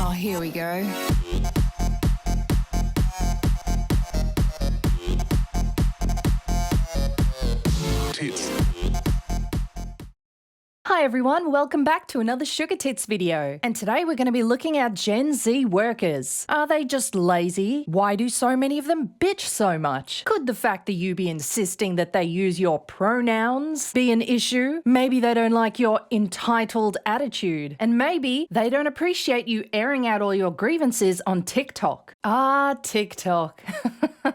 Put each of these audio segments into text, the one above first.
Oh, here we go. Tits. Hi everyone, welcome back to another SugarTits video. And today we're going to be looking at Gen Z workers. Are they just lazy? Why do so many of them bitch so much? Could the fact that you be insisting that they use your pronouns be an issue? Maybe they don't like your entitled attitude. And maybe they don't appreciate you airing out all your grievances on TikTok. Ah, TikTok.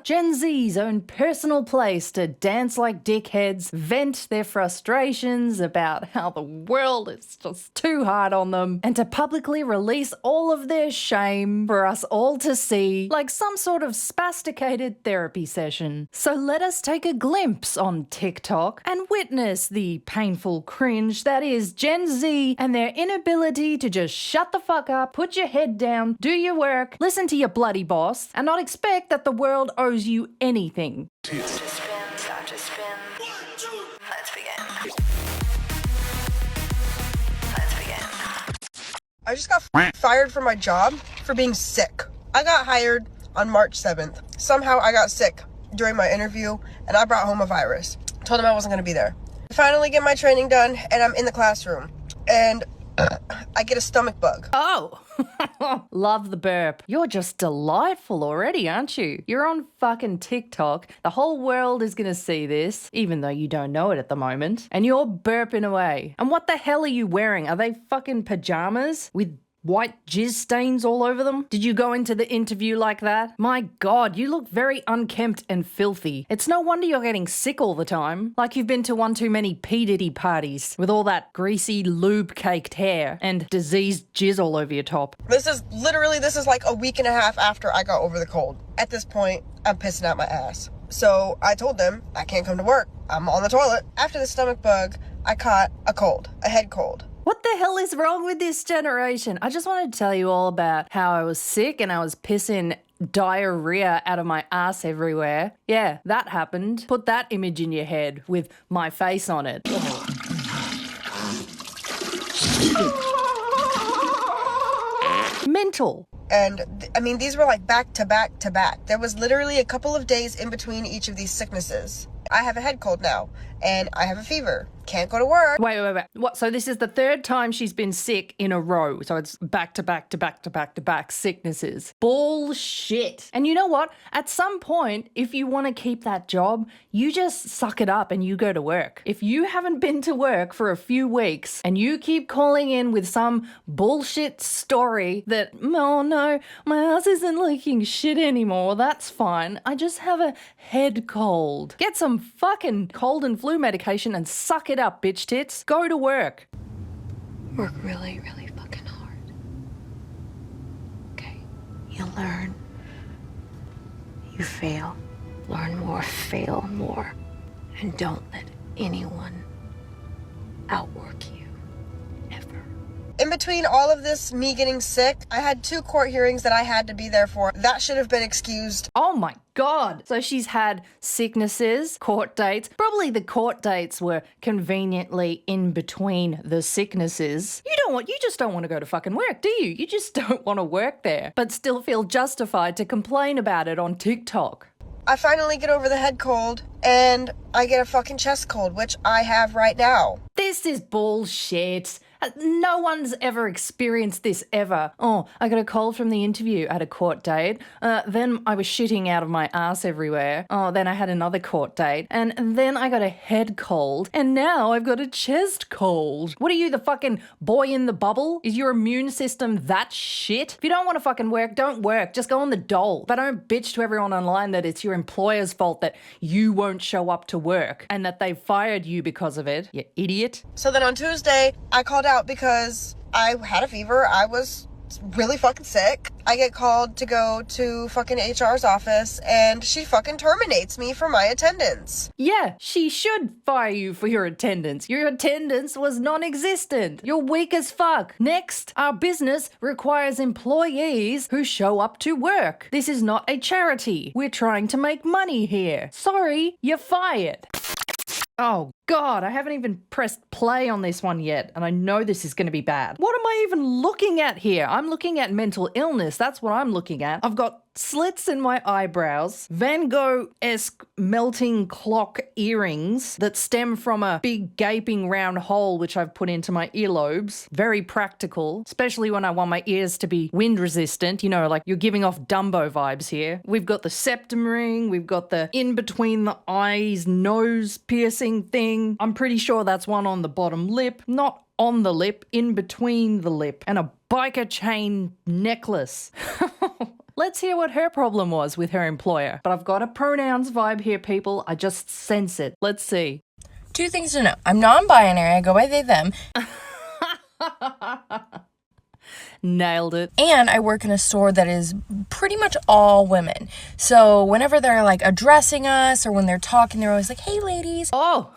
Gen Z's own personal place to dance like dickheads, vent their frustrations about how the world is just too hard on them, and to publicly release all of their shame for us all to see, like some sort of spasticated therapy session. So let us take a glimpse on TikTok and witness the painful cringe that is Gen Z and their inability to just shut the fuck up, put your head down, do your work, listen to your bloody boss, and not expect that the world owes you anything. Tits. Start to spin. Let's begin. I just got fired from my job for being sick. I got hired on March 7th. Somehow I got sick during my interview and I brought home a virus. Told them I wasn't going to be there. I finally get my training done and I'm in the classroom and I get a stomach bug. Oh, love the burp. You're just delightful already, aren't you? You're on fucking TikTok. The whole world is gonna see this, even though you don't know it at the moment. And you're burping away. And what the hell are you wearing? Are they fucking pajamas with white jizz stains all over them? Did you go into the interview like that? My God, you look very unkempt and filthy. It's no wonder you're getting sick all the time. Like you've been to one too many P. Diddy parties with all that greasy lube-caked hair and diseased jizz all over your top. This is like a week and a half after I got over the cold. At this point, I'm pissing out my ass. So I told them I can't come to work. I'm on the toilet. After the stomach bug, I caught a head cold. What the hell is wrong with this generation? I just wanted to tell you all about how I was sick and I was pissing diarrhea out of my ass everywhere. Yeah, that happened. Put that image in your head with my face on it. Mental. And I mean, these were like back to back to back. There was literally a couple of days in between each of these sicknesses. I have a head cold now and I have a fever. Can't go to work. Wait. What? So this is the third time she's been sick in a row. So it's back to back to back to back to back sicknesses. Bullshit. And you know what? At some point, if you want to keep that job, you just suck it up and you go to work. If you haven't been to work for a few weeks and you keep calling in with some bullshit story that, oh no, my ass isn't leaking shit anymore, that's fine. I just have a head cold. Get some fucking cold and flu medication and suck it up, bitch tits. Go to work. Work really, really fucking hard. Okay. You learn. You fail. Learn more, fail more. And don't let anyone outwork you. Ever. In between all of this, me getting sick, I had 2 court hearings that I had to be there for. That should have been excused. Oh my God. So she's had sicknesses, court dates. Probably the court dates were conveniently in between the sicknesses. You just don't want to go to fucking work, do you? You just don't want to work there, but still feel justified to complain about it on TikTok. I finally get over the head cold and I get a fucking chest cold, which I have right now. This is bullshit. No one's ever experienced this ever. Oh, I got a cold from the interview at a court date. Then I was shitting out of my ass everywhere. Oh, then I had another court date. And then I got a head cold. And now I've got a chest cold. What are you, the fucking boy in the bubble? Is your immune system that shit? If you don't want to fucking work, don't work. Just go on the dole. But don't bitch to everyone online that it's your employer's fault that you won't show up to work and that they've fired you because of it, you idiot. So then on Tuesday, I called out because I had a fever. I was really fucking sick. I get called to go to fucking HR's office and she fucking terminates me for my attendance. Yeah, she should fire you for your attendance. Your attendance was non-existent. You're weak as fuck. Next, our business requires employees who show up to work. This is not a charity. We're trying to make money here. Sorry, you're fired. Oh God, I haven't even pressed play on this one yet, and I know this is going to be bad. What am I even looking at here? I'm looking at mental illness. That's what I'm looking at. I've got slits in my eyebrows, Van Gogh-esque melting clock earrings that stem from a big gaping round hole which I've put into my earlobes. Very practical, especially when I want my ears to be wind resistant. You know, like you're giving off Dumbo vibes here. We've got the septum ring, we've got the in between the eyes nose piercing thing. I'm pretty sure that's one on the bottom lip, not on the lip, in between the lip, and a biker chain necklace. Let's hear what her problem was with her employer. But I've got a pronouns vibe here, people. I just sense it. Let's see. 2 things to know. I'm non-binary. I go by they, them. Nailed it. And I work in a store that is pretty much all women. So whenever they're like addressing us or when they're talking, they're always like, hey ladies. Oh,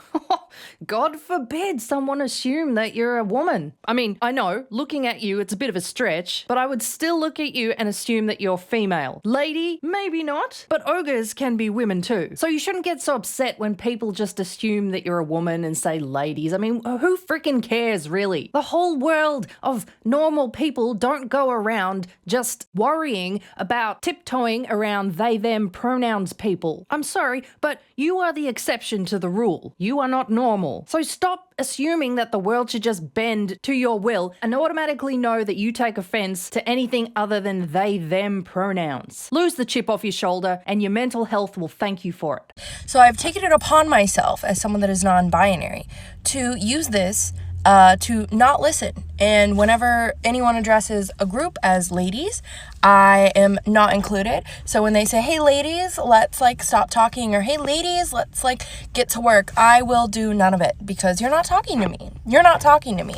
God forbid someone assume that you're a woman. I mean, I know, looking at you, it's a bit of a stretch, but I would still look at you and assume that you're female. Lady, maybe not, but ogres can be women too. So you shouldn't get so upset when people just assume that you're a woman and say ladies. I mean, who freaking cares, really? The whole world of normal people don't go around just worrying about tiptoeing around they, them pronouns people. I'm sorry, but you are the exception to the rule. You are not normal. So stop assuming that the world should just bend to your will and automatically know that you take offense to anything other than they, them pronouns. Lose the chip off your shoulder and your mental health will thank you for it. So I've taken it upon myself as someone that is non-binary to use this to not listen. And whenever anyone addresses a group as ladies, I am not included. So when they say, hey ladies, let's like stop talking, or hey ladies, let's like get to work, I will do none of it because you're not talking to me. You're not talking to me.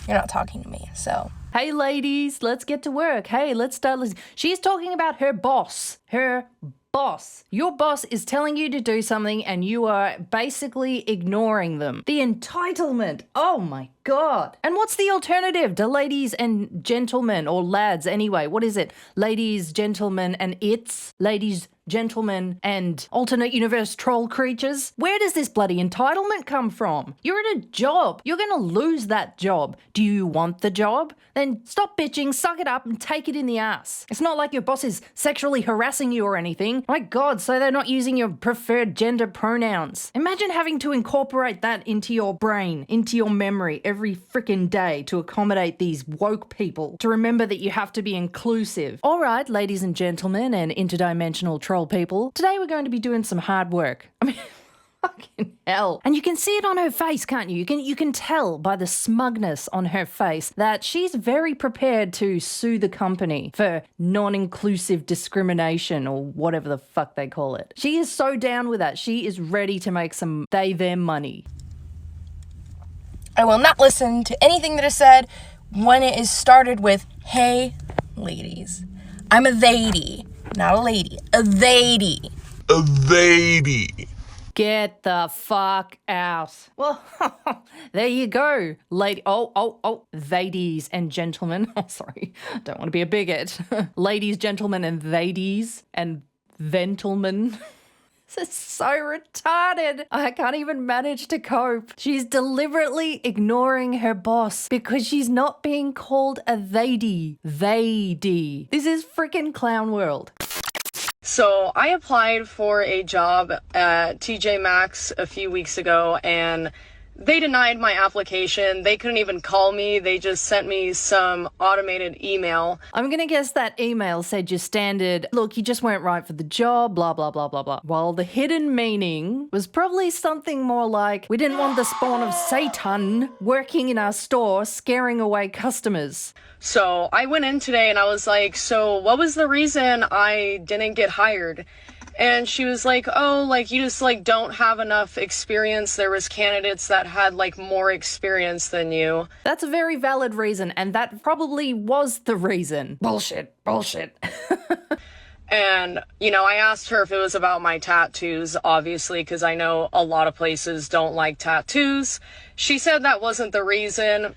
You're not talking to me. So hey ladies, let's get to work. Hey, let's start listening. She's talking about her boss. Her boss. Your boss is telling you to do something and you are basically ignoring them. The entitlement. Oh my God. And what's the alternative to ladies and gentlemen, or lads anyway? What is it? Ladies, gentlemen, and it's ladies, gentlemen, and alternate universe troll creatures? Where does this bloody entitlement come from? You're at a job. You're going to lose that job. Do you want the job? Then stop bitching, suck it up, and take it in the ass. It's not like your boss is sexually harassing you or anything. My God, so they're not using your preferred gender pronouns. Imagine having to incorporate that into your brain, into your memory every freaking day to accommodate these woke people, to remember that you have to be inclusive. All right, ladies and gentlemen and interdimensional troll people, today we're going to be doing some hard work. I mean, fucking hell. And you can see it on her face, can't you? You can tell by the smugness on her face that she's very prepared to sue the company for non-inclusive discrimination, or whatever the fuck they call it. She is so down with that. She is ready to make some they-them money. I will not listen to anything that is said when it is started with, hey, ladies. I'm a theydy, not a lady. A theydy. A lady. Get the fuck out. Well, there you go, lady. Ladies and gentlemen. Oh, sorry. Don't want to be a bigot. Ladies, gentlemen, and ladies and gentlemen. This is so retarded. I can't even manage to cope. She's deliberately ignoring her boss because she's not being called a theydy. Theydy. This is freaking clown world. So I applied for a job at TJ Maxx a few weeks ago and they denied my application. They couldn't even call me. They just sent me some automated email. I'm going to guess that email said your standard, look, you just weren't right for the job, blah, blah, blah, blah, blah. While the hidden meaning was probably something more like, we didn't want the spawn of Satan working in our store, scaring away customers. So I went in today and I was like, so what was the reason I didn't get hired? And she was like, oh, like, you just, like, don't have enough experience. There was candidates that had, like, more experience than you. That's a very valid reason, and that probably was the reason. Bullshit. And, you know, I asked her if it was about my tattoos, obviously, because I know a lot of places don't like tattoos. She said that wasn't the reason.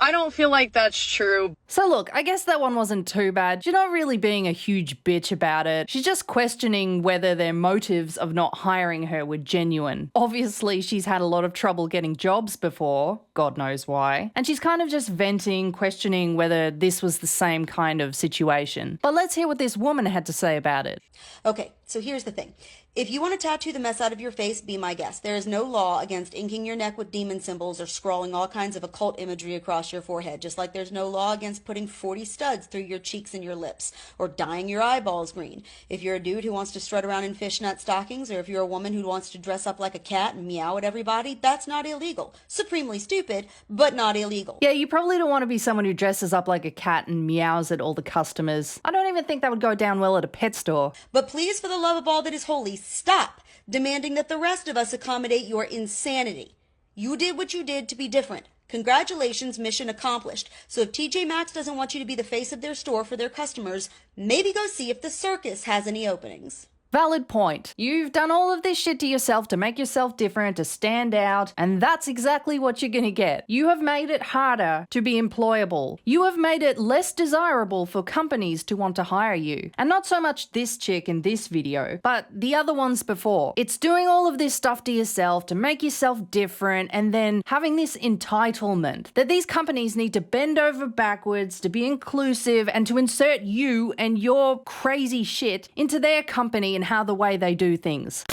I don't feel like that's true. So look, I guess that one wasn't too bad. She's not really being a huge bitch about it. She's just questioning whether their motives of not hiring her were genuine. Obviously, she's had a lot of trouble getting jobs before, God knows why. And she's kind of just venting, questioning whether this was the same kind of situation. But let's hear what this woman had to say about it. Okay, so here's the thing. If you want to tattoo the mess out of your face, be my guest. There is no law against inking your neck with demon symbols or scrawling all kinds of occult imagery across your forehead, just like there's no law against putting 40 studs through your cheeks and your lips, or dyeing your eyeballs green. If you're a dude who wants to strut around in fishnet stockings, or if you're a woman who wants to dress up like a cat and meow at everybody, that's not illegal. Supremely stupid, but not illegal. Yeah, you probably don't want to be someone who dresses up like a cat and meows at all the customers. I don't even think that would go down well at a pet store. But please, for the love of all that is holy, stop demanding that the rest of us accommodate your insanity. You did what you did to be different. Congratulations, mission accomplished. So if TJ Maxx doesn't want you to be the face of their store for their customers, maybe go see if the circus has any openings. Valid point. You've done all of this shit to yourself to make yourself different, to stand out, and that's exactly what you're gonna get. You have made it harder to be employable. You have made it less desirable for companies to want to hire you. And not so much this chick in this video, but the other ones before. It's doing all of this stuff to yourself to make yourself different, and then having this entitlement that these companies need to bend over backwards to be inclusive and to insert you and your crazy shit into their company and how the way they do things.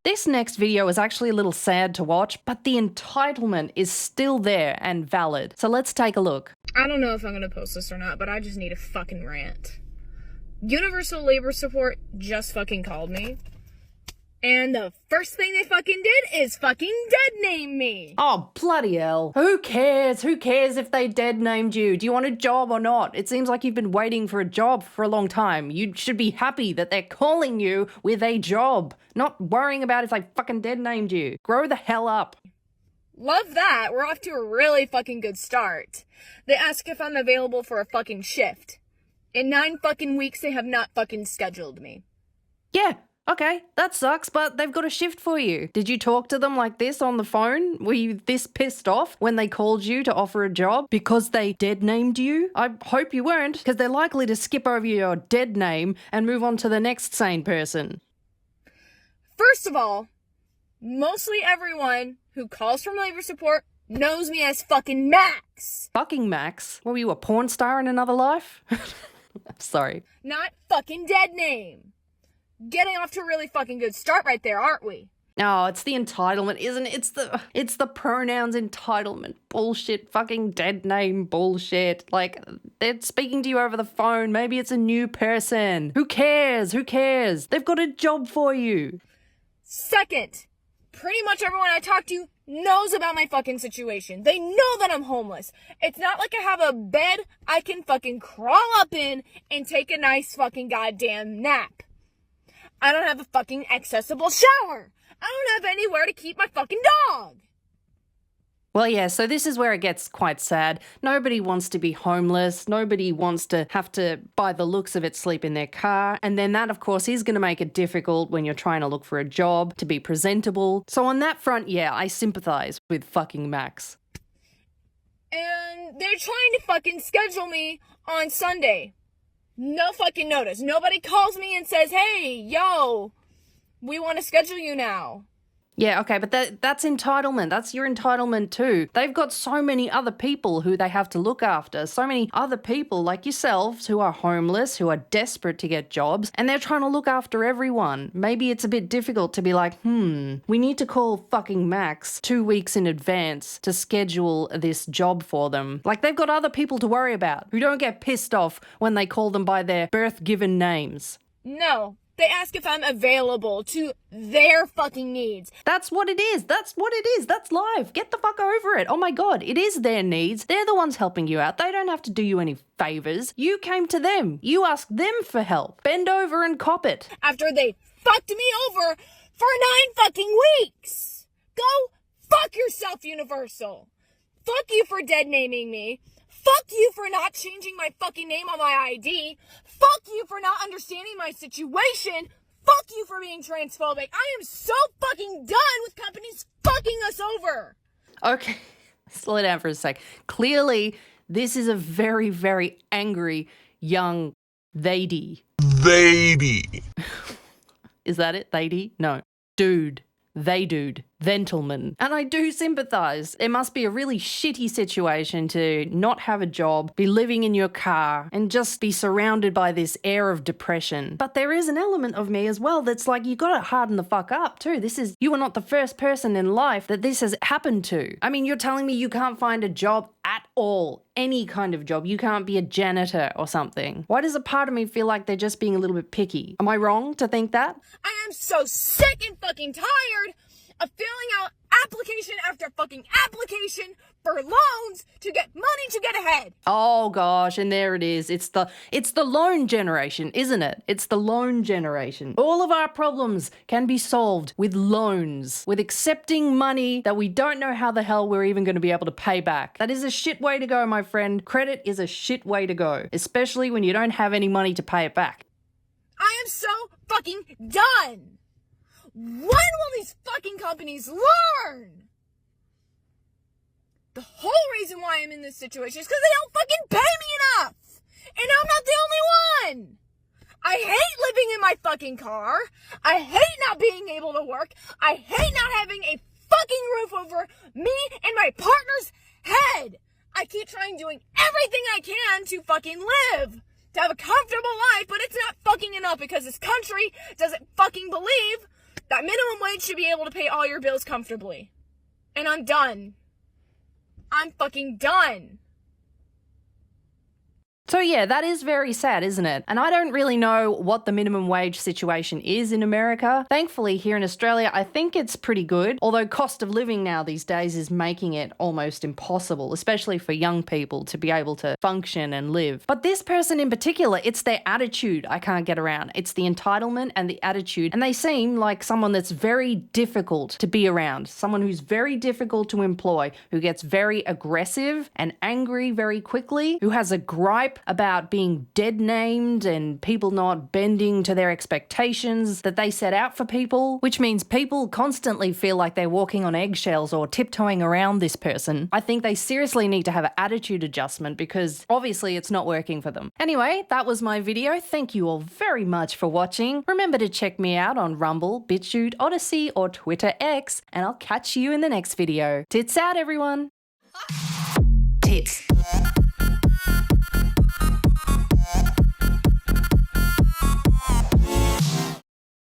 This next video is actually a little sad to watch, but the entitlement is still there and valid. So let's take a look. I don't know if I'm gonna post this or not, but I just need a fucking rant. Universal Labor Support just fucking called me. And the first thing they fucking did is fucking dead name me. Oh, bloody hell. Who cares? Who cares if they dead named you? Do you want a job or not? It seems like you've been waiting for a job for a long time. You should be happy that they're calling you with a job, not worrying about if they fucking dead named you. Grow the hell up. Love that. We're off to a really fucking good start. They ask if I'm available for a fucking shift. In 9 fucking weeks, they have not fucking scheduled me. Yeah. Okay, that sucks, but they've got a shift for you. Did you talk to them like this on the phone? Were you this pissed off when they called you to offer a job because they dead named you? I hope you weren't, because they're likely to skip over your dead name and move on to the next sane person. First of all, mostly everyone who calls from labor support knows me as fucking Max. Fucking Max? Were you a porn star in another life? Sorry. Not fucking dead name. Getting off to a really fucking good start right there, aren't we? No, it's the entitlement, isn't it? It's the pronouns entitlement bullshit, fucking dead name bullshit. Like, they're speaking to you over the phone. Maybe it's a new person. Who cares? Who cares? They've got a job for you. Second, pretty much everyone I talk to knows about my fucking situation. They know that I'm homeless. It's not like I have a bed I can fucking crawl up in and take a nice fucking goddamn nap. I don't have a fucking accessible shower. I don't have anywhere to keep my fucking dog. Well, yeah, so this is where it gets quite sad. Nobody wants to be homeless. Nobody wants to have to, by the looks of it, sleep in their car. And then that, of course, is going to make it difficult when you're trying to look for a job, to be presentable. So on that front, yeah, I sympathize with fucking Max. And they're trying to fucking schedule me on Sunday. No fucking notice. Nobody calls me and says, hey, yo, we want to schedule you now. Yeah, okay, but that's entitlement. That's your entitlement too. They've got so many other people who they have to look after. So many other people like yourselves who are homeless, who are desperate to get jobs, and they're trying to look after everyone. Maybe it's a bit difficult to be like, we need to call fucking Max 2 weeks in advance to schedule this job for them. Like, they've got other people to worry about who don't get pissed off when they call them by their birth-given names. No. They ask if I'm available to their fucking needs. That's what it is. That's what it is. That's life. Get the fuck over it. Oh my God, it is their needs. They're the ones helping you out. They don't have to do you any favors. You came to them. You asked them for help. Bend over and cop it. After they fucked me over for 9 fucking weeks. Go fuck yourself, Universal. Fuck you for dead naming me. Fuck you for not changing my fucking name on my ID. Fuck you for not understanding my situation. Fuck you for being transphobic. I am so fucking done with companies fucking us over. Slow down for a sec. Clearly, this is a very, very angry young lady. Lady. Is that it? Lady? No. Dude. Gentleman. And I do sympathise. It must be a really shitty situation to not have a job, be living in your car, and just be surrounded by this air of depression. But there is an element of me as well that's like, you gotta harden the fuck up too. You are not the first person in life that this has happened to. I mean, you're telling me you can't find a job at all, any kind of job. You can't be a janitor or something. Why does a part of me feel like they're just being a little bit picky? Am I wrong to think that? I am so sick and fucking tired of filling out application after fucking application for loans to get money to get ahead. Oh gosh, and there it is. It's the loan generation, isn't it? It's the loan generation. All of our problems can be solved with loans, with accepting money that we don't know how the hell we're even going to be able to pay back. That is a shit way to go, my friend. Credit is a shit way to go, especially when you don't have any money to pay it back. I am so fucking done. When will these fucking companies learn? The whole reason why I'm in this situation is because they don't fucking pay me enough. And I'm not the only one. I hate living in my fucking car. I hate not being able to work. I hate not having a fucking roof over me and my partner's head. I keep trying doing everything I can to fucking live, to have a comfortable life, but it's not fucking enough because this country doesn't fucking believe that minimum wage should be able to pay all your bills comfortably. And I'm done. I'm fucking done. So yeah, that is very sad, isn't it? And I don't really know what the minimum wage situation is in America. Thankfully, here in Australia, I think it's pretty good, although cost of living now these days is making it almost impossible, especially for young people to be able to function and live. But this person in particular, it's their attitude I can't get around. It's the entitlement and the attitude, and they seem like someone that's very difficult to be around, someone who's very difficult to employ, who gets very aggressive and angry very quickly, who has a gripe about being dead named and people not bending to their expectations that they set out for people, which means people constantly feel like they're walking on eggshells or tiptoeing around this person. I think they seriously need to have an attitude adjustment because obviously it's not working for them. Anyway, that was my video. Thank you all very much for watching. Remember to check me out on Rumble, BitChute, Odyssey, or Twitter X, and I'll catch you in the next video. Tits out, everyone. Tits.